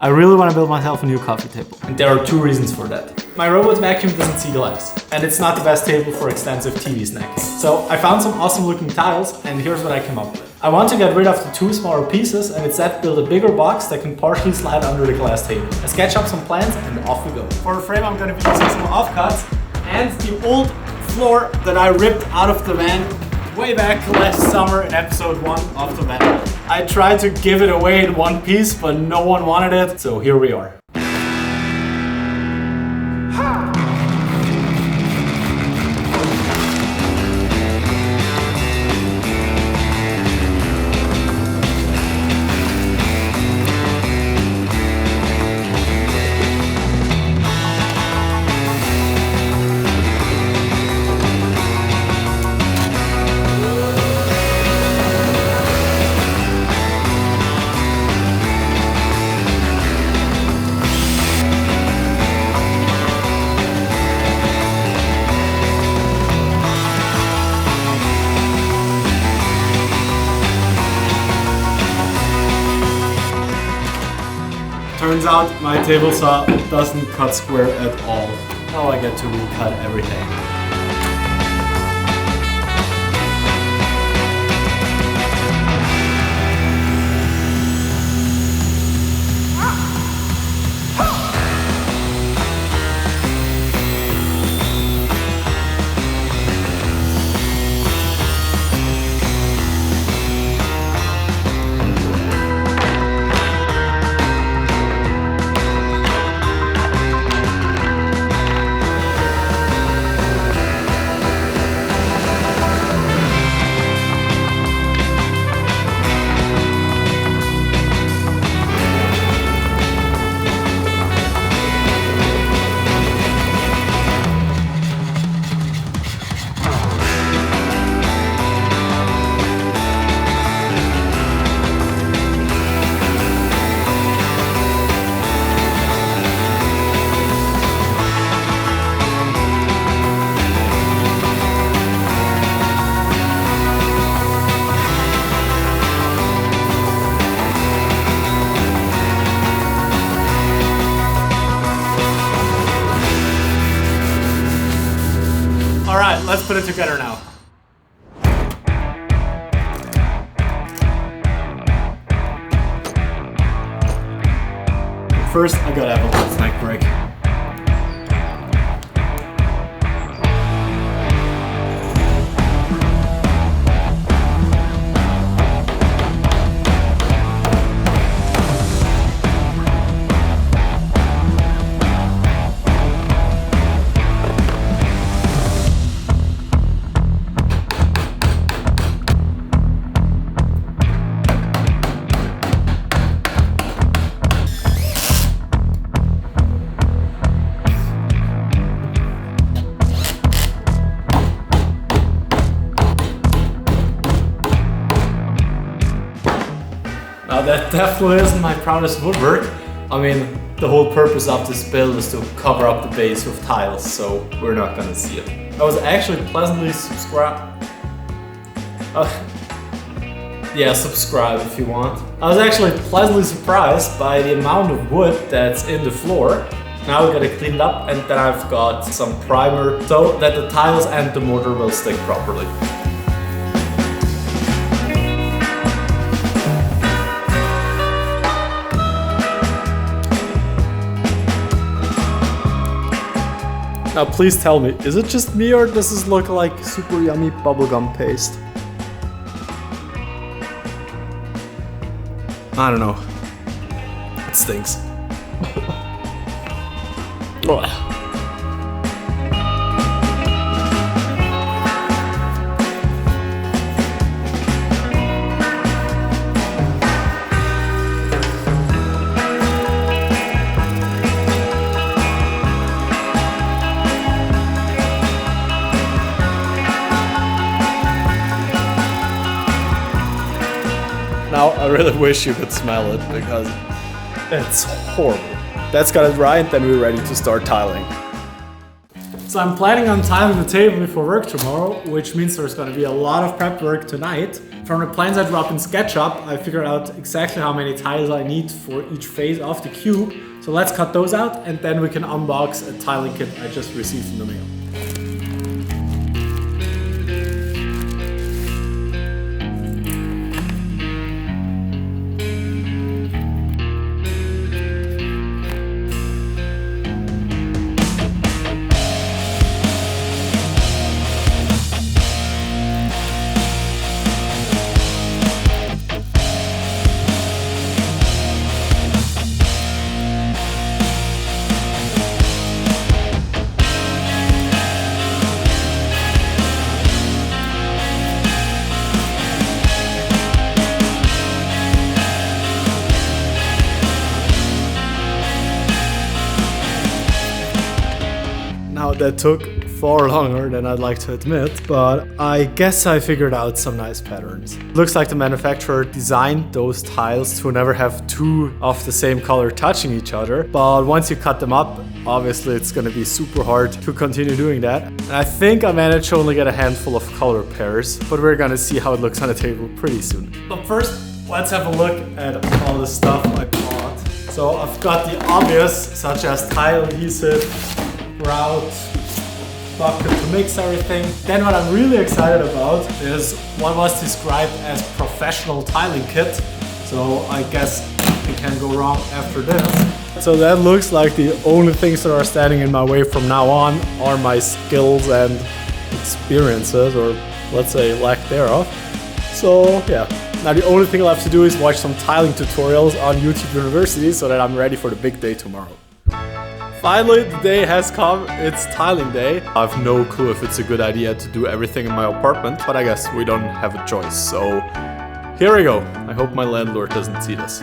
I really want to build myself a new coffee table. And there are two reasons for that. My robot vacuum doesn't see glass. And it's not the best table for extensive TV snacking. So I found some awesome looking tiles and here's what I came up with. I want to get rid of the two smaller pieces and instead build a bigger box that can partially slide under the glass table. I sketch up some plans and off we go. For the frame I'm going to be using some offcuts and the old floor that I ripped out of the van way back last summer in episode 1 of the van. I tried to give it away in one piece, but no one wanted it, so here we are. Turns out my table saw doesn't cut square at all. Now I get to recut everything. Alright, let's put it together now. First, I gotta have a little snack break. Now that definitely isn't my proudest woodwork. I mean, the whole purpose of this build is to cover up the base with tiles, so we're not gonna see it. I was actually pleasantly subscribed. Yeah, subscribe if you want. I was actually pleasantly surprised by the amount of wood that's in the floor. Now we gotta clean it up and then I've got some primer so that the tiles and the mortar will stick properly. Now please tell me, is it just me or does this look like super yummy bubblegum paste? I don't know. It stinks. Now, I really wish you could smell it because it's horrible. That's gotta dry and then we're ready to start tiling. So I'm planning on tiling the table before work tomorrow, which means there's gonna be a lot of prep work tonight. From the plans I drew up in SketchUp, I figured out exactly how many tiles I need for each phase of the cube. So let's cut those out and then we can unbox a tiling kit I just received in the mail. Now that took far longer than I'd like to admit, but I guess I figured out some nice patterns. Looks like the manufacturer designed those tiles to never have two of the same color touching each other, but once you cut them up, obviously it's gonna be super hard to continue doing that. And I think I managed to only get a handful of color pairs, but we're gonna see how it looks on the table pretty soon. But first, let's have a look at all the stuff I bought. So I've got the obvious, such as tile adhesive, grout, bucket to mix everything. Then what I'm really excited about is what was described as professional tiling kit. So I guess it can go wrong after this. So that looks like the only things that are standing in my way from now on are my skills and experiences, or let's say lack thereof. So yeah, now the only thing I have to do is watch some tiling tutorials on YouTube University so that I'm ready for the big day tomorrow. Finally, the day has come. It's tiling day. I have no clue if it's a good idea to do everything in my apartment, but I guess we don't have a choice. So here we go. I hope my landlord doesn't see this.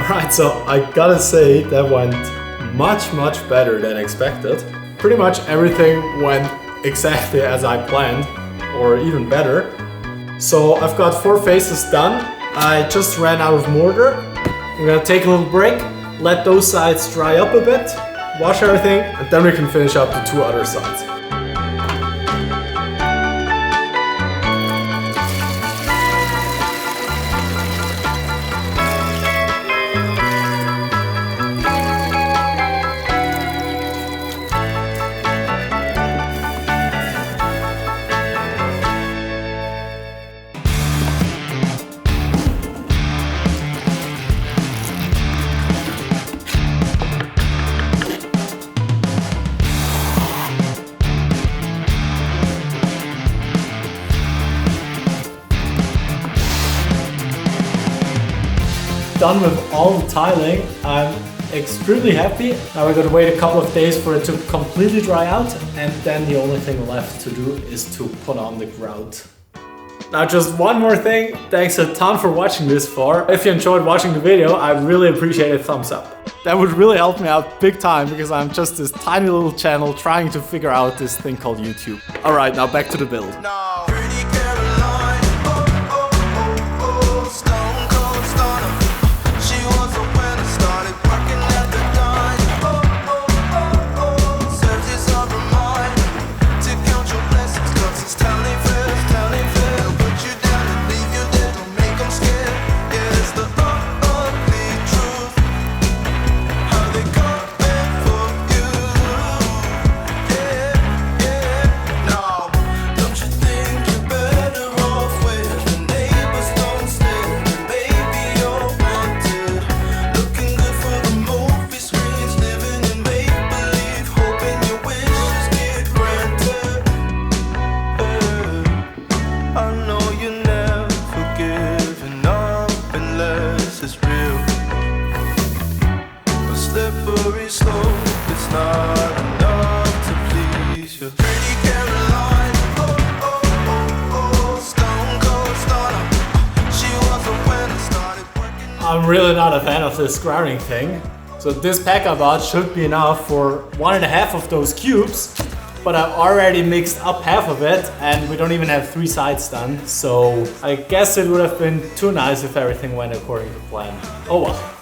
Alright, so I gotta say that went much better than expected. Pretty much everything went exactly as I planned, or even better. So I've got 4 faces done. I just ran out of mortar. I'm gonna take a little break, let those sides dry up a bit, wash everything, and then we can finish up the 2 other sides. done with all the tiling. I'm extremely happy. Now we're gonna wait a couple of days for it to completely dry out, and then the only thing left to do is to put on the grout. Now just one more thing, thanks a ton for watching this far. If you enjoyed watching the video, I really appreciate a thumbs up. That would really help me out big time because I'm just this tiny little channel trying to figure out this thing called YouTube. Alright, now back to the build. I'm really not a fan of this grouting thing. So this pack I bought should be enough for 1.5 of those cubes, but I've already mixed up half of it and we don't even have 3 sides done. So I guess it would have been too nice if everything went according to plan. Oh well.